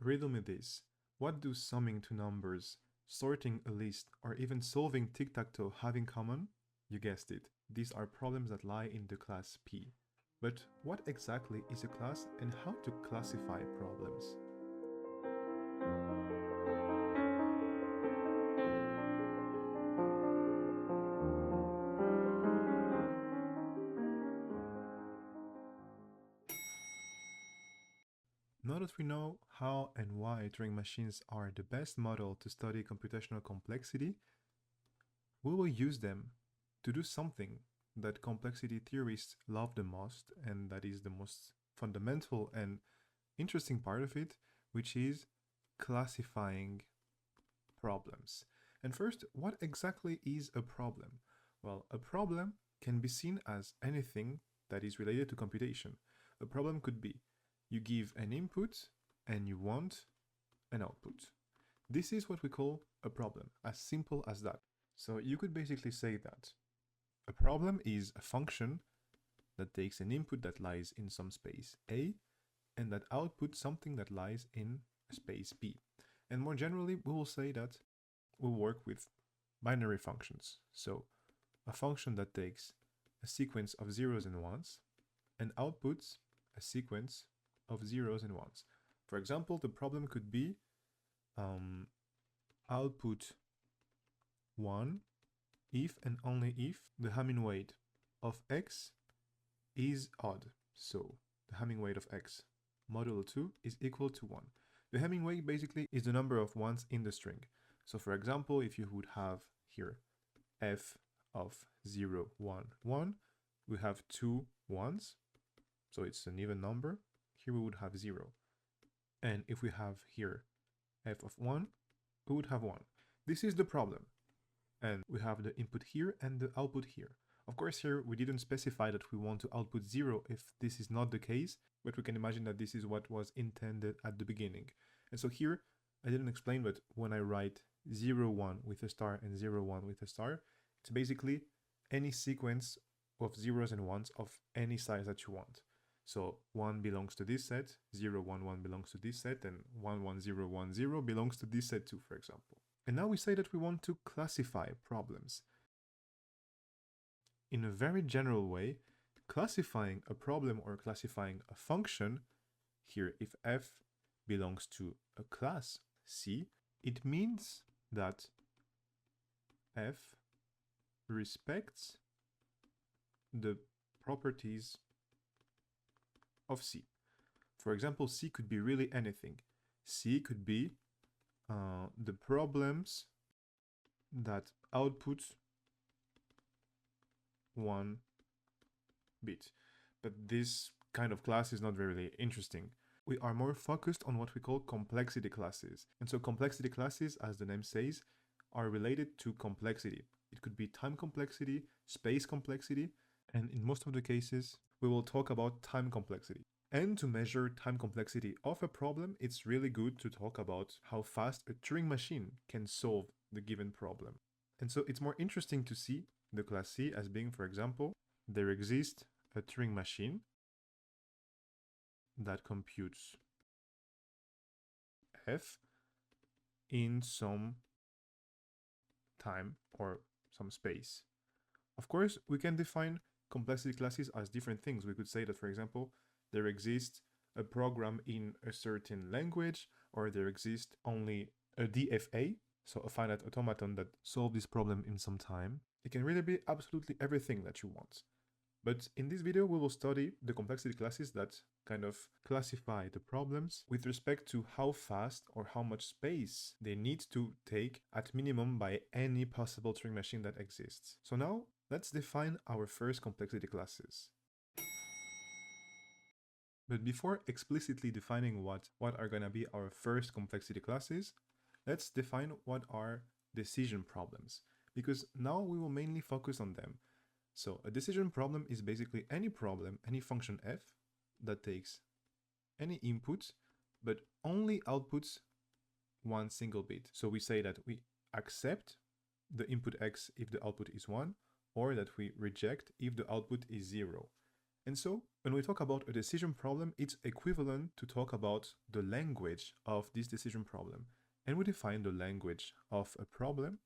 riddle me this. What do summing two numbers, sorting a list, or even solving tic-tac-toe have in common? You guessed it. These are problems that lie in the class P. But what exactly is a class and how to classify problems? Now that we know how and why Turing machines are the best model to study computational complexity, we will use them to do something that complexity theorists love the most, and that is the most fundamental and interesting part of it, which is classifying problems. And first, what exactly is a problem? Well, a problem can be seen as anything that is related to computation. A problem could be you give an input and you want an output. This is what we call a problem, as simple as that. So you could basically say that a problem is a function that takes an input that lies in some space A and that outputs something that lies in space B. And more generally, we will say that we'll work with binary functions. So a function that takes a sequence of zeros and ones and outputs a sequence of zeros and ones. For example, the problem could be output 1 if and only if the Hamming weight of x is odd. So the Hamming weight of x modulo 2 is equal to 1. The Hamming weight basically is the number of ones in the string. So for example, if you would have here f of 0, 1, 1, we have two ones, so it's an even number. Here we would have 0. And if we have here f of 1, we would have 1. This is the problem. And we have the input here and the output here. Of course, here we didn't specify that we want to output 0 if this is not the case, but we can imagine that this is what was intended at the beginning. And so here, I didn't explain, but when I write 0, 1 with a star and 0, 1 with a star, it's basically any sequence of zeros and ones of any size that you want. So 1 belongs to this set, 0, 1, 1 belongs to this set, and 1, 1, 0, 1, 0 belongs to this set too, for example. And now we say that we want to classify problems. In a very general way, classifying a problem or classifying a function, here if f belongs to a class C, it means that f respects the properties of C. For example, C could be really anything. C could be the problems that output 1 bit. But this kind of class is not very interesting. We are more focused on what we call complexity classes. And so complexity classes, as the name says, are related to complexity. It could be time complexity, space complexity, and in most of the cases, we will talk about time complexity. And to measure time complexity of a problem, it's really good to talk about how fast a Turing machine can solve the given problem. And so it's more interesting to see the class C as being, for example, there exists a Turing machine that computes f in some time or some space. Of course, we can define complexity classes as different things. We could say that, for example, there exists a program in a certain language, or there exists only a DFA, so a finite automaton that solves this problem in some time. It can really be absolutely everything that you want. But in this video, we will study the complexity classes that kind of classify the problems with respect to how fast or how much space they need to take at minimum by any possible Turing machine that exists. So now, let's define our first complexity classes. But before explicitly defining what are going to be our first complexity classes, let's define what are decision problems, because now we will mainly focus on them. So a decision problem is basically any problem, any function f, that takes any input, but only outputs one single bit. So we say that we accept the input x if the output is 1, or that we reject if the output is 0. And so when we talk about a decision problem, it's equivalent to talk about the language of this decision problem. And we define the language of a problem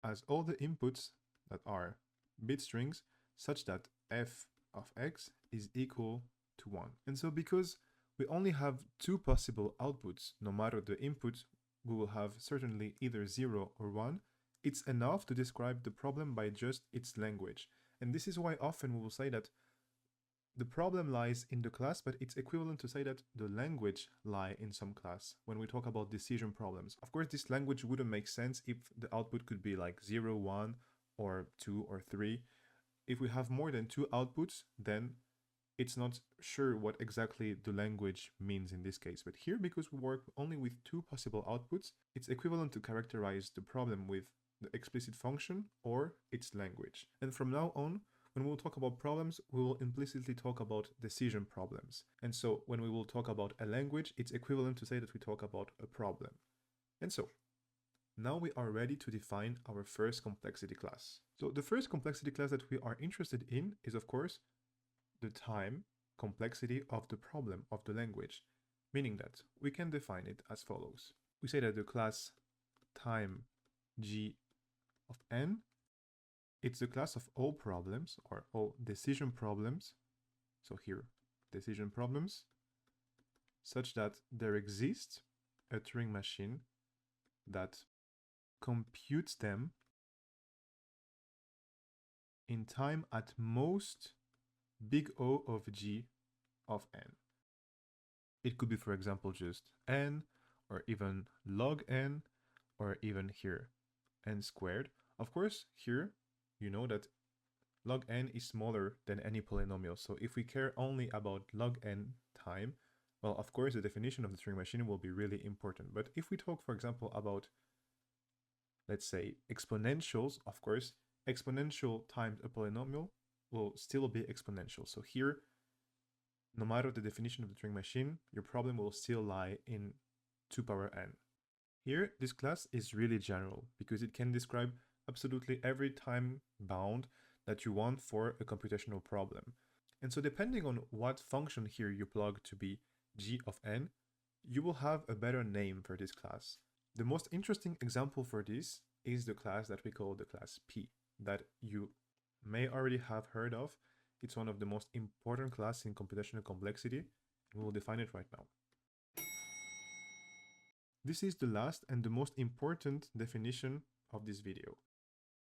as all the inputs that are bit strings such that f of x is equal to 1. And so because we only have two possible outputs, no matter the input, we will have certainly either 0 or 1, it's enough to describe the problem by just its language. And this is why often we will say that the problem lies in the class, but it's equivalent to say that the language lies in some class when we talk about decision problems. Of course, this language wouldn't make sense if the output could be like 0, 1, or 2, or 3. If we have more than two outputs, then it's not sure what exactly the language means in this case. But here, because we work only with two possible outputs, it's equivalent to characterize the problem with the explicit function or its language. And from now on, when we'll talk about problems, we will implicitly talk about decision problems. And so when we will talk about a language, it's equivalent to say that we talk about a problem. And so now we are ready to define our first complexity class. So the first complexity class that we are interested in is, of course, the time complexity of the problem of the language, meaning that we can define it as follows. We say that the class time g of n, it's the class of all problems or all decision problems. So here, decision problems, such that there exists a Turing machine that computes them in time at most big O of g of n. It could be, for example, just n, or even log n, or even here, n squared. Of course, here, you know that log n is smaller than any polynomial. So if we care only about log n time, well, of course, the definition of the Turing machine will be really important. But if we talk, for example, about, let's say, exponentials, of course, exponential times a polynomial will still be exponential. So here, no matter the definition of the Turing machine, your problem will still lie in 2 power n. Here, this class is really general because it can describe absolutely every time bound that you want for a computational problem. And so depending on what function here you plug to be g of n, you will have a better name for this class. The most interesting example for this is the class that we call the class P, that you may already have heard of. It's one of the most important classes in computational complexity, and we'll define it right now. This is the last and the most important definition of this video.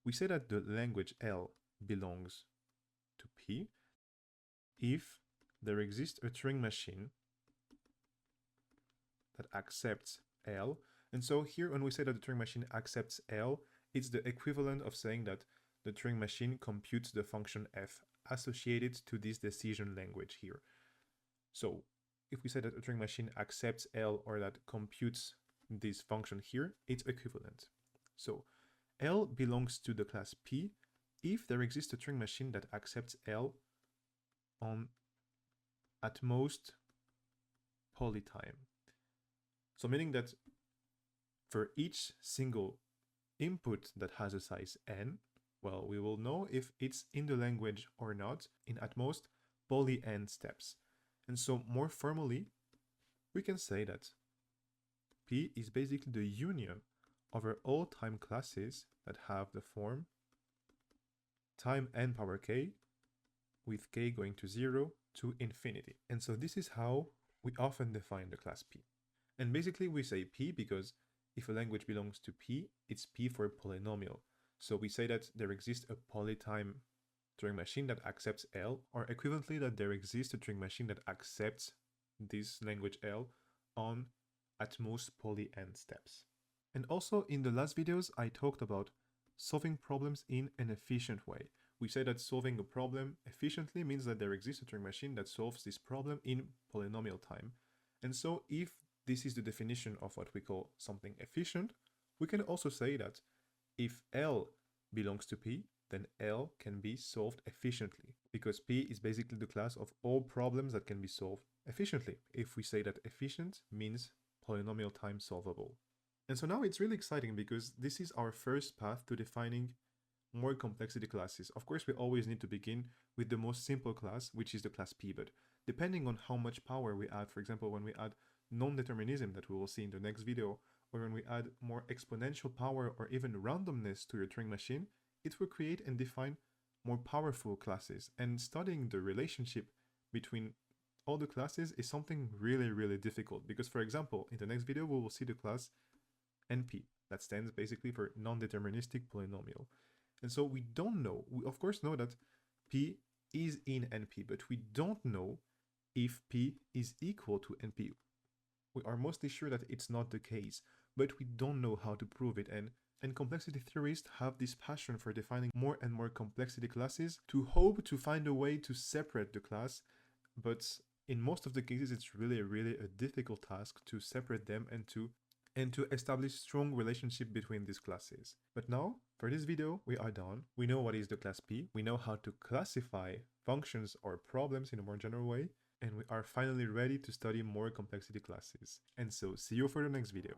We say that the language L belongs to P if there exists a Turing machine that accepts L. And so here, when we say that the Turing machine accepts L, it's the equivalent of saying that the Turing machine computes the function f associated to this decision language here. So if we say that a Turing machine accepts L or that computes this function here, it's equivalent. So L belongs to the class P if there exists a Turing machine that accepts L on at most polytime. So meaning that for each single input that has a size n, well, we will know if it's in the language or not in at most poly n steps. And so more formally, we can say that P is basically the union over all time classes that have the form time n power k with k going to 0 to infinity. And so this is how we often define the class P. And basically we say P because if a language belongs to P, it's P for polynomial. So we say that there exists a polytime Turing machine that accepts L, or equivalently that there exists a Turing machine that accepts this language L on at most poly n steps. And also in the last videos, I talked about solving problems in an efficient way. We say that solving a problem efficiently means that there exists a Turing machine that solves this problem in polynomial time. And so if this is the definition of what we call something efficient, we can also say that if L belongs to P, then L can be solved efficiently, because P is basically the class of all problems that can be solved efficiently, if we say that efficient means polynomial time solvable. And so now it's really exciting because this is our first path to defining more complexity classes. Of course, we always need to begin with the most simple class, which is the class P, but depending on how much power we add, for example, when we add non-determinism that we will see in the next video, or when we add more exponential power or even randomness to your Turing machine, it will create and define more powerful classes. And studying the relationship between all the classes is something really, really difficult because, for example, in the next video, we will see the class NP. That stands basically for non-deterministic polynomial. And so we don't know, we of course know that P is in NP, but we don't know if P is equal to NP. We are mostly sure that it's not the case, but we don't know how to prove it. And complexity theorists have this passion for defining more and more complexity classes to hope to find a way to separate the class, but in most of the cases it's really a difficult task to separate them and to establish strong relationship between these classes. But now, for this video, we are done. We know what is the class P, we know how to classify functions or problems in a more general way, and we are finally ready to study more complexity classes. And so, see you for the next video.